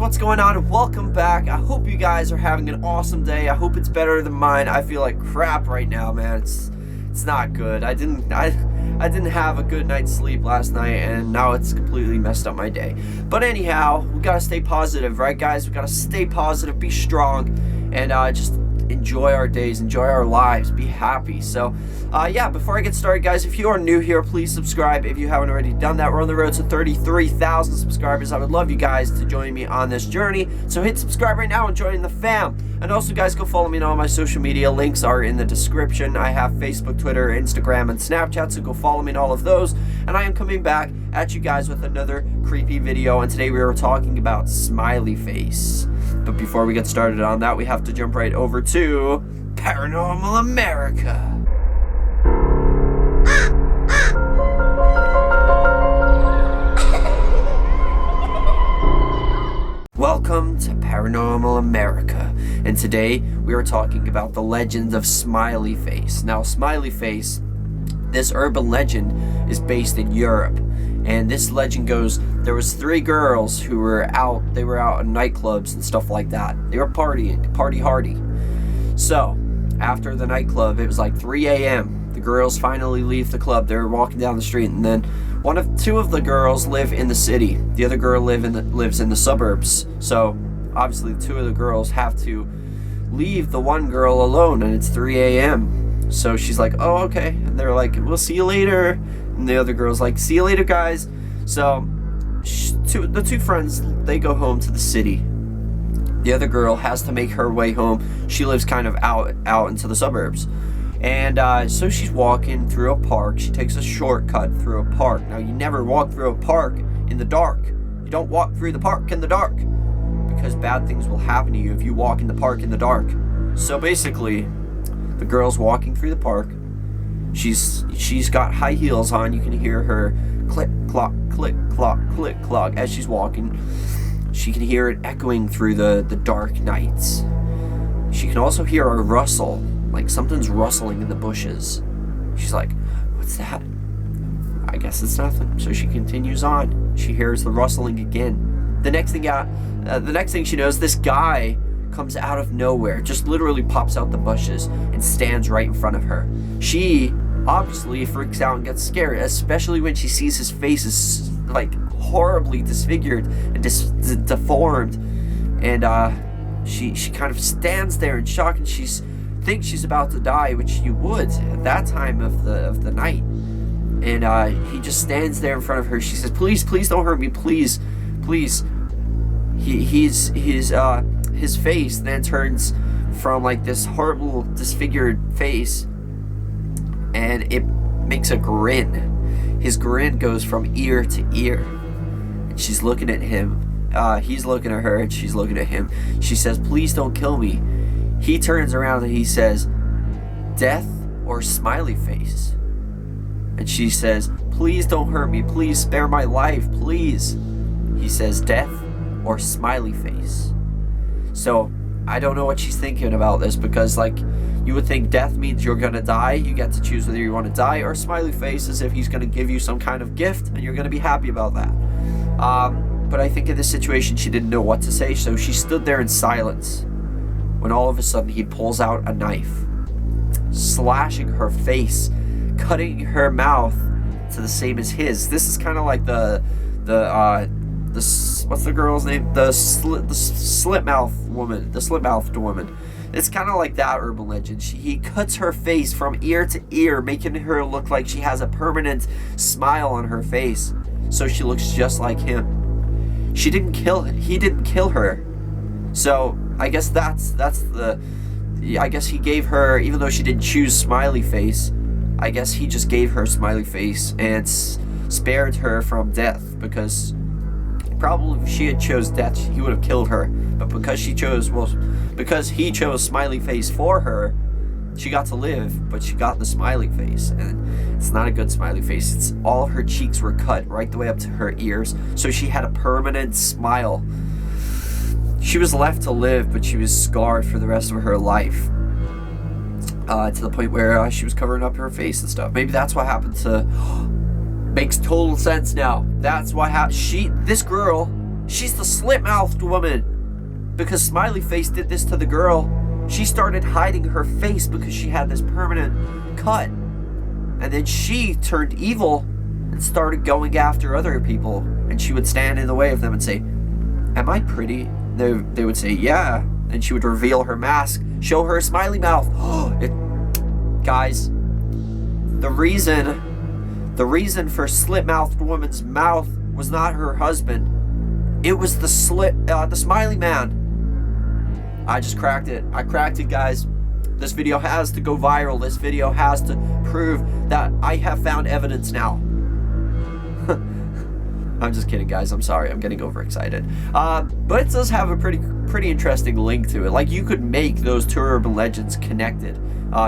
what's going on, and welcome back. I hope you guys are having an awesome day. I hope it's better than mine. I feel like crap right now, man. It's not good. I didn't have a good night's sleep last night, and now it's completely messed up my day. But anyhow, we gotta stay positive, right, guys? We gotta stay positive, be strong, and just enjoy our days, enjoy our lives, be happy. So yeah, before I get started, guys, if you are new here, please subscribe if you haven't already done that. We're on the road to 33,000 subscribers. I would love you guys to join me on this journey, so hit subscribe right now and join the fam. And also, guys, go follow me on all my social media. Links are in the description. I have Facebook, Twitter, Instagram, and Snapchat, so go follow me on all of those. And I am coming back at you guys with another creepy video, and today we are talking about smiley face. But before we get started on that, we have to jump right over to Paranormal America. Welcome to Paranormal America, and today we are talking about the legend of Smiley Face. Now, Smiley Face, this urban legend, is based in Europe, and this legend goes, there was 3 girls who were out, in nightclubs and stuff like that. They were partying, party hardy. So, after the nightclub, it was like 3 a.m. The girls finally leave the club. They're walking down the street, and then two of the girls live in the city. The other girl lives in the suburbs. So obviously 2 of the girls have to leave the one girl alone, and it's 3 a.m. So she's like, oh, okay. And they're like, we'll see you later. And the other girl's like, see you later, guys. So the 2 friends, they go home to the city. The other girl has to make her way home. She lives kind of out into the suburbs. And so she's walking through a park. She takes a shortcut through a park. Now, you never walk through a park in the dark. You don't walk through the park in the dark, because bad things will happen to you if you walk in the park in the dark. So basically, the girl's walking through the park. She's got high heels on. You can hear her click, clock, click, clock, click, clock as she's walking. She can hear it echoing through the dark nights. She can also hear a rustle. Like something's rustling in the bushes. She's like, what's that? I guess it's nothing. So she continues on. She hears the rustling again. The next thing she knows, this guy comes out of nowhere, just literally pops out the bushes and stands right in front of her. She obviously freaks out and gets scared, especially when she sees his face is like horribly disfigured and deformed. And she kind of stands there in shock, and thinks she's about to die, which you would at that time of the night. And he just stands there in front of her. She says, please don't hurt me, please. His face then turns from like this horrible disfigured face, and it makes a grin. His grin goes from ear to ear, and she's looking at him. He's looking at her, and she's looking at him. She says, please don't kill me. He turns around and he says, death or smiley face? And she says, please don't hurt me, please spare my life, please. He says, death or smiley face? So I don't know what she's thinking about this, because like, you would think death means you're gonna die, you get to choose whether you want to die, or smiley face as if he's gonna give you some kind of gift and you're gonna be happy about that. But I think in this situation she didn't know what to say, so she stood there in silence, when all of a sudden he pulls out a knife, slashing her face, cutting her mouth to the same as his. This is kind of like the what's the girl's name? The slit-mouthed woman. It's kind of like that urban legend. He cuts her face from ear to ear, making her look like she has a permanent smile on her face, so she looks just like him. He didn't kill her. So I guess I guess he gave her, even though she didn't choose smiley face, I guess he just gave her smiley face and spared her from death, because probably if she had chose death, he would have killed her. But because he chose smiley face for her, she got to live, but she got the smiley face, and it's not a good smiley face. It's all her cheeks were cut right the way up to her ears, so she had a permanent smile. She was left to live, but she was scarred for the rest of her life, to the point where she was covering up her face and stuff. Maybe that's what happened to... Makes total sense now. That's why this girl She's the slit-mouthed woman. Because Smiley Face did this to the girl, she started hiding her face because she had this permanent cut. And then she turned evil and started going after other people. And she would stand in the way of them and say, "Am I pretty?" They would say, "Yeah." And she would reveal her mask, show her a smiley mouth. Guys, the reason for slit-mouthed woman's mouth was not her husband. It was the smiley man. I just cracked it. I cracked it, guys. This video has to go viral. This video has to prove that I have found evidence now. I'm just kidding, guys. I'm sorry. I'm getting overexcited. But it does have a pretty interesting link to it. Like, you could make those two urban legends connected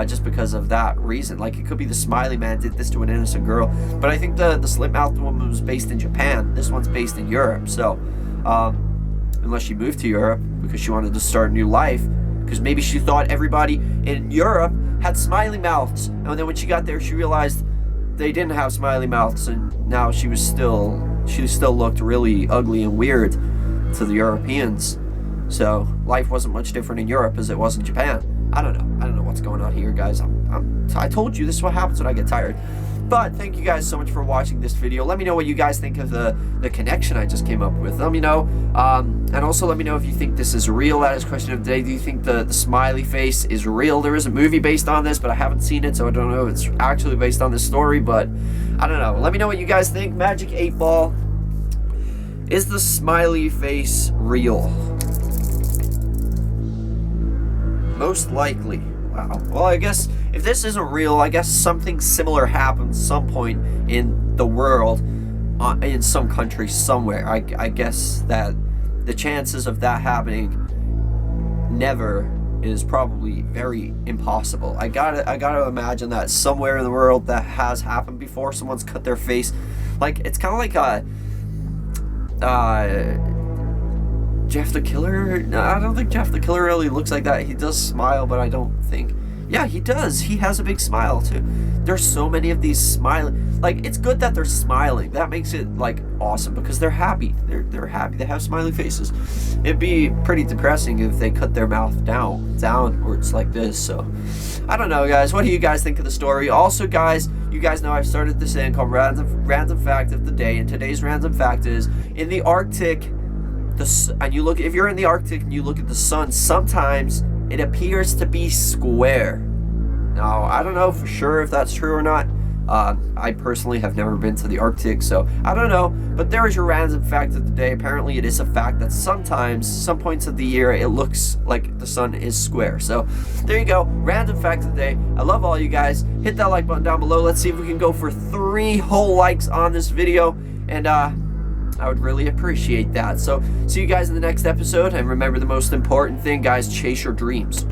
just because of that reason. Like, it could be the Smiley Man did this to an innocent girl. But I think the slit-mouthed woman was based in Japan. This one's based in Europe. So, unless she moved to Europe because she wanted to start a new life. Because maybe she thought everybody in Europe had smiley mouths. And then when she got there, she realized they didn't have smiley mouths. And now she still looked really ugly and weird to the Europeans. So life wasn't much different in Europe as it was in Japan. I don't know what's going on here, guys. I told you this is what happens when I get tired. But thank you guys so much for watching this video. Let me know what you guys think of the connection I just came up with. Let me know. And also let me know if you think this is real. That is question of the day. Do you think the smiley face is real? There is a movie based on this, but I haven't seen it, so I don't know if it's actually based on this story. But I don't know. Let me know what you guys think. Magic 8 Ball. Is the smiley face real? Most likely. Wow. Well, I guess if this isn't real, I guess something similar happened some point in the world, in some country somewhere. I guess that the chances of that happening never is probably very impossible. I gotta imagine that somewhere in the world that has happened before. Someone's cut their face. Like, it's kind of like Jeff the Killer. No, I don't think Jeff the Killer really looks like that. He does smile, but I don't think. Yeah, he does. He has a big smile too. There's so many of these smiling. Like, it's good that they're smiling. That makes it like awesome because they're happy. They're happy. They have smiley faces. It'd be pretty depressing if they cut their mouth downwards like this. So, I don't know, guys. What do you guys think of the story? Also, guys, you guys know I've started this thing called random fact of the day, and today's random fact is in the Arctic. If you're in the Arctic and you look at the sun, sometimes it appears to be square. Now, I don't know for sure if that's true or not. I personally have never been to the Arctic, so I don't know. But there is your random fact of the day. Apparently, it is a fact that sometimes, some points of the year, it looks like the sun is square. So there you go. Random fact of the day. I love all you guys. Hit that like button down below. Let's see if we can go for 3 whole likes on this video. And I would really appreciate that. So see you guys in the next episode. And remember the most important thing, guys, chase your dreams.